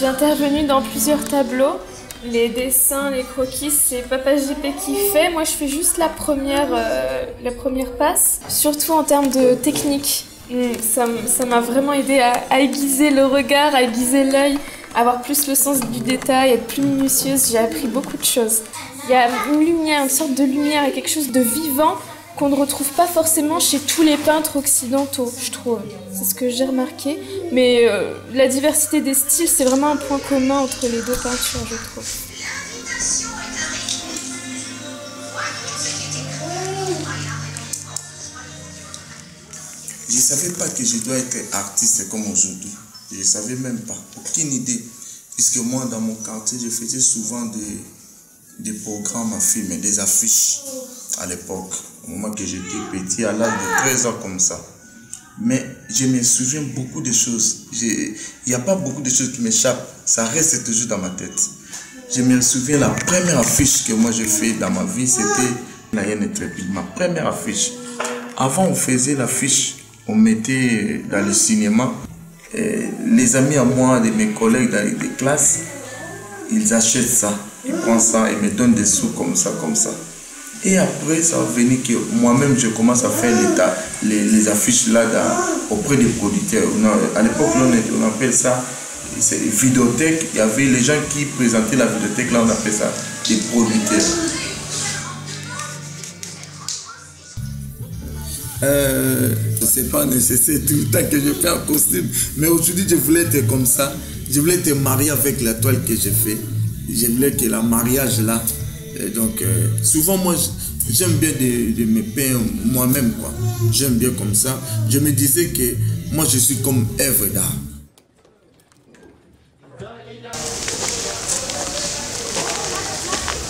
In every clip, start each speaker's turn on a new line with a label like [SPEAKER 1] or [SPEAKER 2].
[SPEAKER 1] suis intervenue dans plusieurs tableaux. Les dessins, les croquis, c'est Papa JP qui fait. Moi, je fais juste la première passe. Surtout en termes de technique. Ça m'a vraiment aidé à aiguiser le regard, à aiguiser l'œil, avoir plus le sens du détail, être plus minutieuse. J'ai appris beaucoup de choses. Il y a une lumière, une sorte de lumière et quelque chose de vivant qu'on ne retrouve pas forcément chez tous les peintres occidentaux, je trouve. C'est ce que j'ai remarqué. Mais la diversité des styles, c'est vraiment un point commun entre les deux peintures, je trouve.
[SPEAKER 2] Je ne savais pas que je dois être artiste comme aujourd'hui. Je ne savais même pas. Aucune idée. Puisque moi, dans mon quartier, je faisais souvent des programmes à filmer, des affiches à l'époque. Au moment que j'étais petit, à l'âge de 13 ans comme ça. Mais je me souviens beaucoup de choses. Il n'y a pas beaucoup de choses qui m'échappent. Ça reste toujours dans ma tête. Je me souviens, la première affiche que moi j'ai fait dans ma vie, c'était Nayane Intrépide. Ma première affiche. Avant, on faisait l'affiche, on mettait dans le cinéma. Et les amis à moi, de mes collègues dans les classes, ils achètent ça. Ils prennent ça et me donnent des sous comme ça, comme ça. Et après, ça va venir que moi-même, je commence à faire les affiches là auprès des producteurs. À l'époque, on appelle ça vidéothèque. Il y avait les gens qui présentaient la vidéothèque, là on appelle ça des producteurs. C'est pas nécessaire tout le temps que je fais un costume. Mais aujourd'hui, je voulais être comme ça. Je voulais être marié avec la toile que j'ai fait. Je voulais que le mariage là. Donc, souvent, moi, j'aime bien de me peindre moi-même, quoi. J'aime bien comme ça. Je me disais que moi, je suis comme œuvre d'art.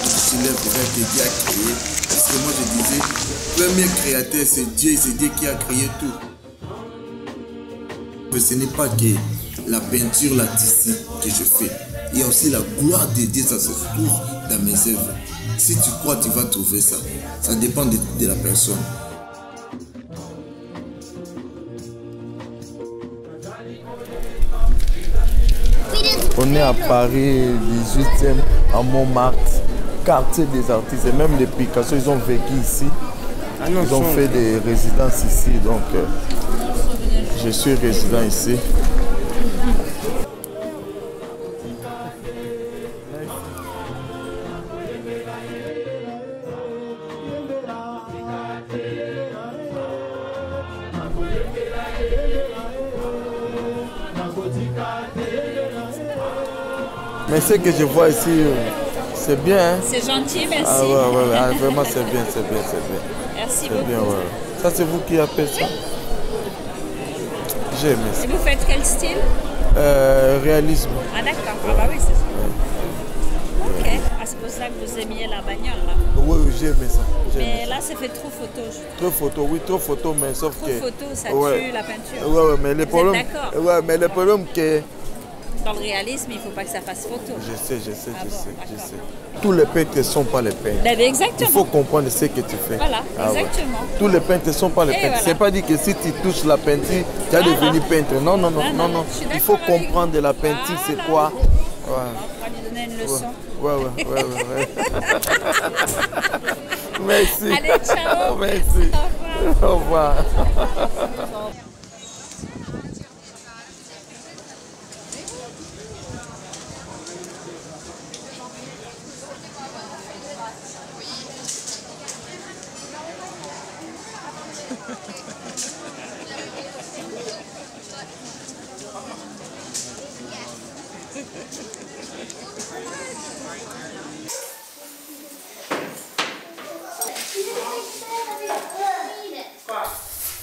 [SPEAKER 2] Je suis l'œuvre que Dieu a créée. Parce que moi, je disais, le premier créateur, c'est Dieu qui a créé tout. Mais ce n'est pas que la peinture, la tissu que je fais. Il y a aussi la gloire de Dieu, ça se trouve dans mes œuvres. Si tu crois, tu vas trouver ça. Ça dépend de la personne.
[SPEAKER 3] On est à Paris, 18e, à Montmartre, quartier des artistes. Et même les Picasso, ils ont vécu ici. Ils ont fait des résidences ici. Donc, je suis résident ici. Mais ce que je vois ici, c'est bien. Hein?
[SPEAKER 4] C'est gentil, merci.
[SPEAKER 3] Ah ouais, vraiment c'est bien, c'est bien.
[SPEAKER 4] Merci beaucoup.
[SPEAKER 3] Bien, ouais. Ça c'est vous qui appelez ça? J'ai aimé ça.
[SPEAKER 4] Et vous faites quel style?
[SPEAKER 3] Réalisme.
[SPEAKER 4] Ah d'accord, ah bah oui c'est ça. Ouais. Ok, ah, c'est pour ça que vous aimiez la bagnole là.
[SPEAKER 3] Oui, j'ai aimé ça.
[SPEAKER 4] Mais là ça fait trop photo.
[SPEAKER 3] Trop photo, oui, trop photo, mais sauf
[SPEAKER 4] trop
[SPEAKER 3] que...
[SPEAKER 4] Trop photo, ça tue la peinture.
[SPEAKER 3] Ouais, mais le problème...
[SPEAKER 4] D'accord.
[SPEAKER 3] Ouais, mais le problème que...
[SPEAKER 4] Dans le réalisme, il ne faut pas que ça fasse photo.
[SPEAKER 3] Je sais. Tous les peintres ne sont pas les peintres.
[SPEAKER 4] Exactement.
[SPEAKER 3] Il faut comprendre ce que tu fais.
[SPEAKER 4] Voilà, exactement.
[SPEAKER 3] Ouais. Tous les peintres ne sont pas les peintres. Voilà. C'est pas dit que si tu touches la peinture, tu vas devenir peintre. Non. Il faut comprendre la peinture, c'est quoi.
[SPEAKER 4] Ouais. On va lui donner une leçon.
[SPEAKER 3] Ouais. Merci.
[SPEAKER 4] Allez, ciao.
[SPEAKER 3] Merci. Au revoir.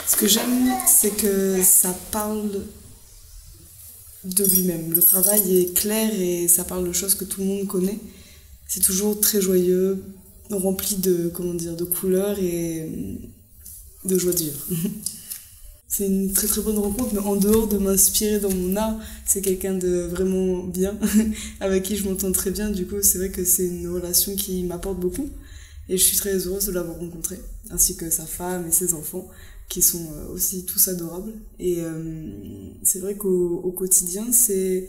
[SPEAKER 5] Ce que j'aime, c'est que ça parle de lui-même. Le travail est clair et ça parle de choses que tout le monde connaît. C'est toujours très joyeux, rempli de, de couleurs et de joie de vivre. C'est une très très bonne rencontre, mais en dehors de m'inspirer dans mon art, c'est quelqu'un de vraiment bien, avec qui je m'entends très bien. Du coup, c'est vrai que c'est une relation qui m'apporte beaucoup. Et je suis très heureuse de l'avoir rencontré, ainsi que sa femme et ses enfants, qui sont aussi tous adorables. Et c'est vrai qu'au quotidien, c'est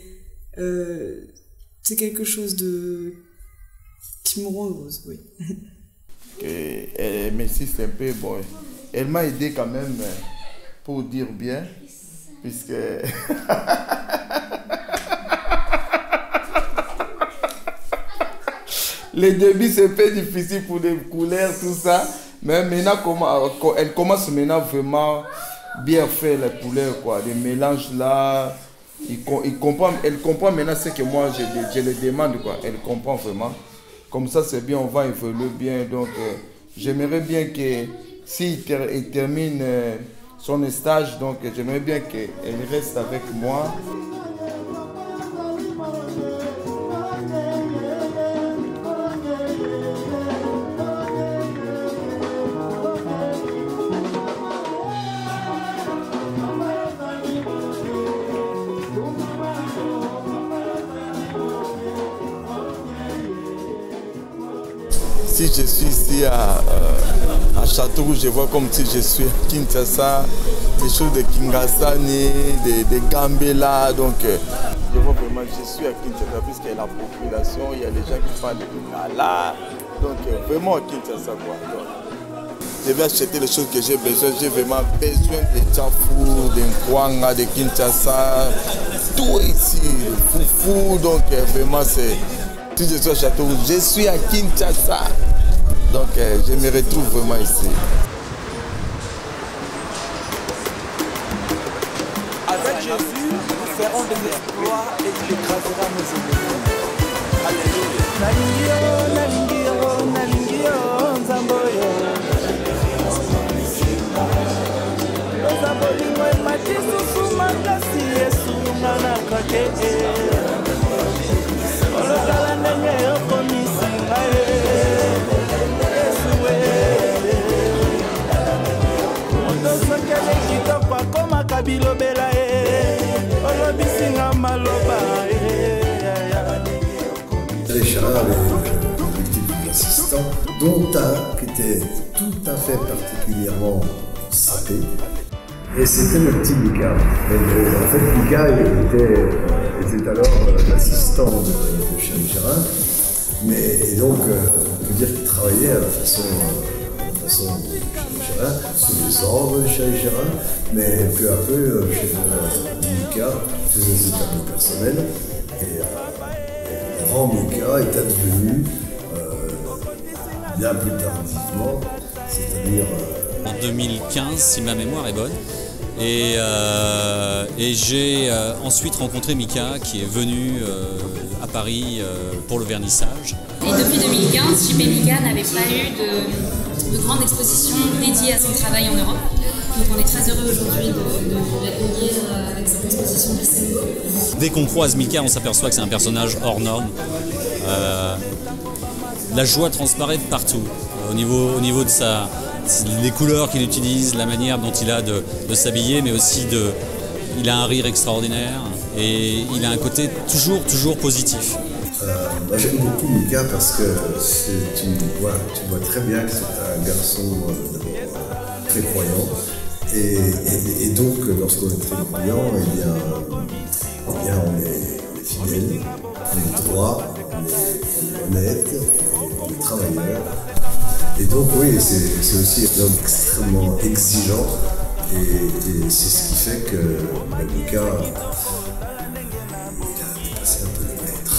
[SPEAKER 5] C'est quelque chose qui me rend heureuse, oui.
[SPEAKER 3] Merci, c'est un peu bon. Elle m'a aidé quand même, pour dire bien, puisque... Les débuts, c'est un peu difficile pour les couleurs, tout ça. Mais maintenant, elle commence maintenant vraiment bien faire les couleurs, quoi. Les mélanges là, elle comprend maintenant ce que moi je le demande, quoi. Elle comprend vraiment. Comme ça, c'est bien, on va évoluer bien. Donc, j'aimerais bien que s'il termine son stage, donc j'aimerais bien qu'elle reste avec moi. Si je suis ici à Châteauroux, je vois comme si je suis à Kinshasa, des choses de Kingasani, de Gambela. Donc, je vois vraiment, je suis à Kinshasa, puisqu'il y a la population, il y a les gens qui parlent de Lingala. Donc, vraiment à Kinshasa, quoi. Donc, je vais acheter les choses que j'ai besoin. J'ai vraiment besoin de Tchafou, de Nkwanga, de Kinshasa, tout ici, le foufou. Donc, vraiment, c'est. Si je suis à Châteauroux, je suis à Kinshasa. Donc, je me retrouve vraiment ici.
[SPEAKER 6] Avec Jésus, nous ferons des exploits et il écrasera nos ennemis. Alléluia.
[SPEAKER 7] Charles avait multiples assistants, dont un qui était tout à fait particulièrement sapé. Et c'était le petit Mika. En fait, Mika était alors l'assistant de Charlie Charin. Et donc, on peut dire qu'il travaillait à la façon de Charlie Charin, sous les ordres de Charlie Charin, mais peu à peu, chez Mika faisait ses tableaux personnels. Et Grand Mika est advenu bien plus tardivement, c'est-à-dire
[SPEAKER 8] en 2015, si ma mémoire est bonne. Et j'ai ensuite rencontré Mika qui est venu à Paris pour le vernissage.
[SPEAKER 9] Et depuis 2015, JP Mika n'avait pas eu de grande exposition dédiée à son travail en Europe. Donc on est très heureux aujourd'hui de l'accueillir avec cette exposition du Sengo.
[SPEAKER 8] Dès qu'on croise Mika, on s'aperçoit que c'est un personnage hors norme. La joie transparaît de partout, au niveau de les couleurs qu'il utilise, la manière dont il a de s'habiller, mais aussi il a un rire extraordinaire et il a un côté toujours positif.
[SPEAKER 7] Moi j'aime beaucoup Mika parce que tu vois très bien que c'est un garçon très croyant et donc lorsqu'on est très croyant, eh bien on est fidèle, on est droit, on est honnête, on est travailleur. Et donc oui, c'est aussi un homme extrêmement exigeant et c'est ce qui fait que Mika il a dépassé un peu le maître.